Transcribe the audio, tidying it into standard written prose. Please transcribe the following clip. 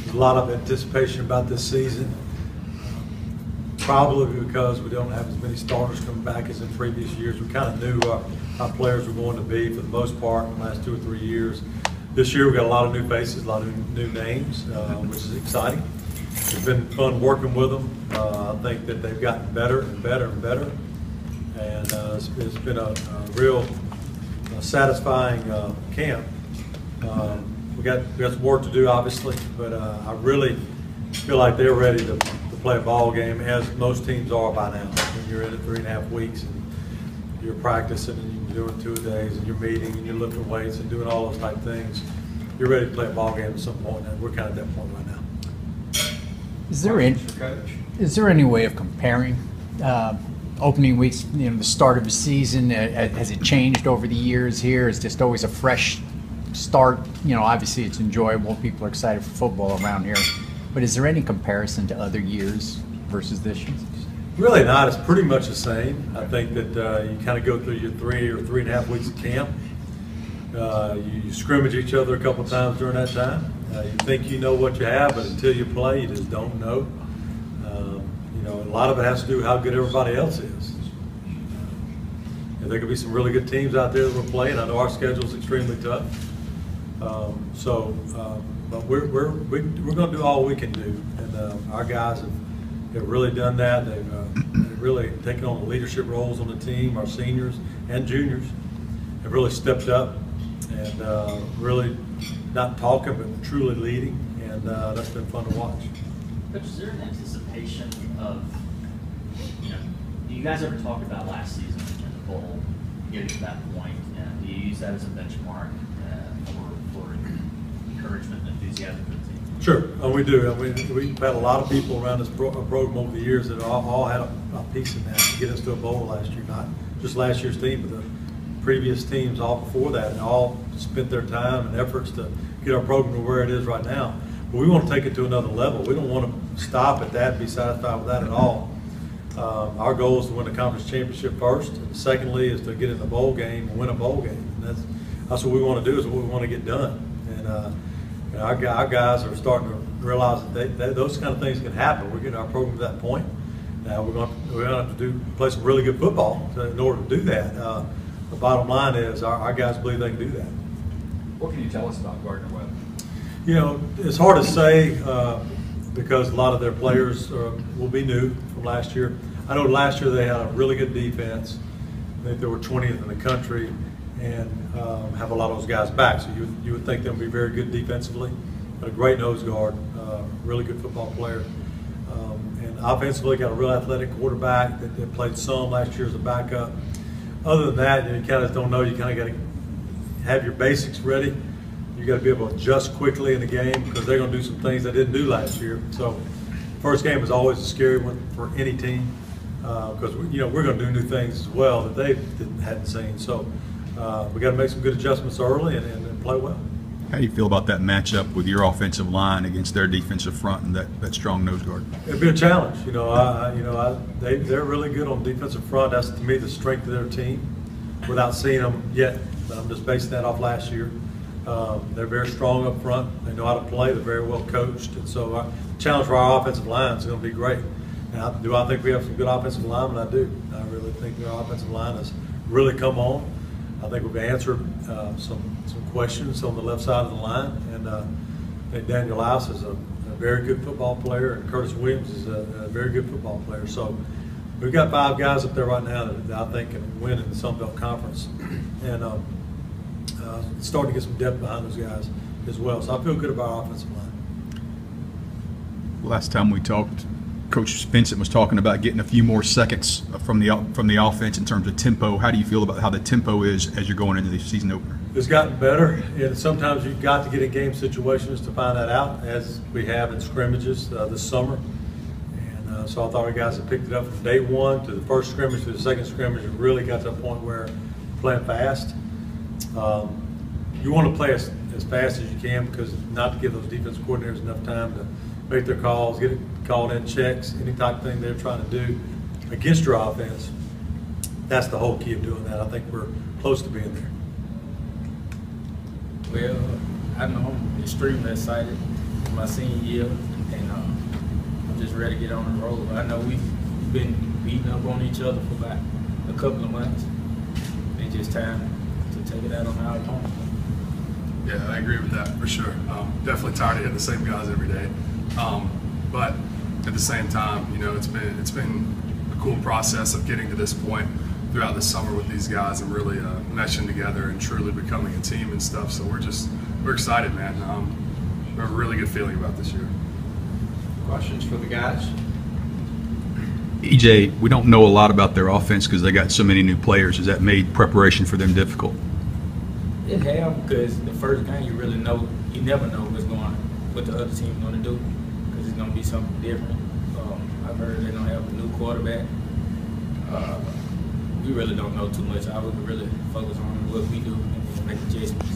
There's a lot of anticipation about this season, probably because we don't have as many starters coming back as in previous years. We kind of knew our players were going to be for the most part in the last 2 or 3 years. This year we've got a lot of new faces, a lot of new names, which is exciting. It's been fun working with them. I think that they've gotten better and better and better. And it's been a real satisfying camp. We got some work to do, obviously, but I really feel like they're ready to play a ball game, as most teams are by now. When you're in it 3.5 weeks and you're practicing and you're doing 2 days and you're meeting and you're lifting weights and doing all those type of things, you're ready to play a ball game at some point, and we're kind of at that point right now. Is there any way of comparing opening weeks, the start of the season? Has it changed over the years here? It's just always a fresh start. Obviously it's enjoyable. People are excited for football around here. But is there any comparison to other years versus this year? Really not. It's pretty much the same. I think that you kind of go through your 3 or 3.5 weeks of camp. You scrimmage each other a couple times during that time. You think you know what you have, but until you play, you just don't know. A lot of it has to do with how good everybody else is. There could be some really good teams out there that we're playing. I know our schedule is extremely tough. But we're going to do all we can do, and our guys have really done that. They've really taken on the leadership roles on the team. Our seniors and juniors have really stepped up and really not talking but truly leading, and that's been fun to watch. Coach, is there an anticipation of, do you guys ever talk about last season in the bowl, getting to that point, and do you use that as a benchmark for encouragement and enthusiasm for the team? Sure, we do. We've had a lot of people around this program over the years that all had a piece in that to get us to a bowl last year, not just last year's team, but the previous teams all before that, and all spent their time and efforts to get our program to where it is right now. But we want to take it to another level. We don't want to stop at that and be satisfied with that at all. Our goal is to win the conference championship first, and secondly is to get in the bowl game and win a bowl game. And that's what we want to do, is what we want to get done. And our guys are starting to realize that those kind of things can happen. We're getting our program to that point. Now we're going to have to play some really good football in order to do that. The bottom line is our guys believe they can do that. What can you tell us about Gardner-Webb? It's hard to say because a lot of their players will be new from last year. I know last year they had a really good defense. I think they were 20th in the country, and have a lot of those guys back. So you would think they'll be very good defensively. But a great nose guard, really good football player. And offensively got a real athletic quarterback that played some last year as a backup. Other than that, you kind of don't know. You kind of got to have your basics ready. You got to be able to adjust quickly in the game because they're going to do some things they didn't do last year. So, first game is always a scary one for any team because we're going to do new things as well that they hadn't seen. So, we got to make some good adjustments early and play well. How do you feel about that matchup with your offensive line against their defensive front and that strong nose guard? It'd be a challenge. They're really good on defensive front. That's to me the strength of their team. Without seeing them yet, I'm just basing that off last year. They're very strong up front. They know how to play. They're very well coached, and so the challenge for our offensive line is going to be great. Now, do I think we have some good offensive linemen? I do. I really think our offensive line has really come on. I think we've answered some questions on the left side of the line, and I think Daniel Laus is a very good football player, and Curtis Williams is a very good football player. So we've got 5 guys up there right now that I think can win in the Sun Belt Conference, and starting to get some depth behind those guys as well. So I feel good about our offensive line. Last time we talked, Coach Vincent was talking about getting a few more seconds from the offense in terms of tempo. How do you feel about how the tempo is as you're going into the season opener? It's gotten better, and sometimes you've got to get in game situations to find that out, as we have in scrimmages this summer. And so I thought our guys have picked it up from day one to the first scrimmage to the second scrimmage and really got to a point where you're playing fast. You want to play as fast as you can because not to give those defense coordinators enough time to make their calls, get it called in checks, any type of thing they're trying to do against your offense. That's the whole key of doing that. I think we're close to being there. Well, I know I'm extremely excited. my senior year, and I'm just ready to get on the road. I know we've been beating up on each other for about a couple of months. It's just time to take it out on our opponent. Yeah, I agree with that for sure. Definitely tired of hitting the same guys every day, but at the same time, you know, it's been a cool process of getting to this point throughout the summer with these guys and really meshing together and truly becoming a team and stuff. So we're excited, man. We have a really good feeling about this year. Questions for the guys? EJ, we don't know a lot about their offense because they got so many new players. Has that made preparation for them difficult? It have, because the first game you never know what the other team's going to do, because it's going to be something different. I've heard they're going to have a new quarterback. We really don't know too much. I would really focus on what we do and make adjustments.